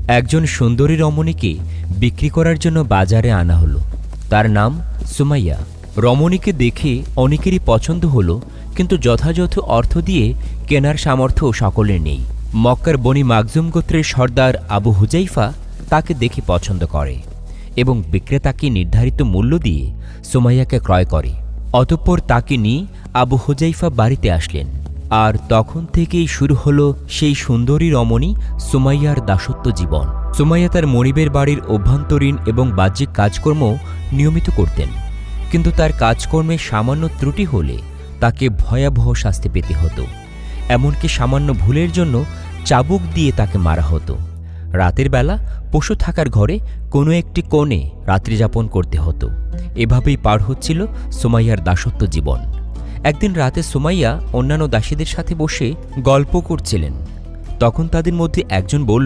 একজন সুন্দরী রমণীকে বিক্রি করার জন্য বাজারে আনা হলো। তার নাম সুমাইয়া। রমণীকে দেখে অনেকেরই পছন্দ হলো, কিন্তু যথাযথ অর্থ দিয়ে কেনার সামর্থ্য সকলের নেই। মক্কার বনি মাকজুম গোত্রের সর্দার আবু হুজাইফা তাকে দেখে পছন্দ করে এবং বিক্রেতাকে নির্ধারিত মূল্য দিয়ে সুমাইয়াকে ক্রয় করে। অতঃপর তাকে নিয়ে আবু হুজাইফা বাড়িতে আসলেন, আর তখন থেকেই শুরু হলো সেই সুন্দরী রমণী সুমাইয়ার দাসত্ব জীবন। সুমাইয়া তার মনিবের বাড়ির অভ্যন্তরীণ এবং বাহ্যিক কাজকর্ম নিয়মিত করতেন, কিন্তু তার কাজকর্মে সামান্য ত্রুটি হলে তাকে ভয়াবহ শাস্তি পেতে হতো। এমনকি সামান্য ভুলের জন্য চাবুক দিয়ে তাকে মারা হতো। রাতের বেলা পশু থাকার ঘরে কোনো একটি কোণে রাত্রিযাপন করতে হতো। এভাবেই পার হচ্ছিল সুমাইয়ার দাসত্ব জীবন। একদিন রাতে সুমাইয়া অন্যান্য দাসীদের সাথে বসে গল্প করছিলেন। তখন তাদের মধ্যে একজন বলল,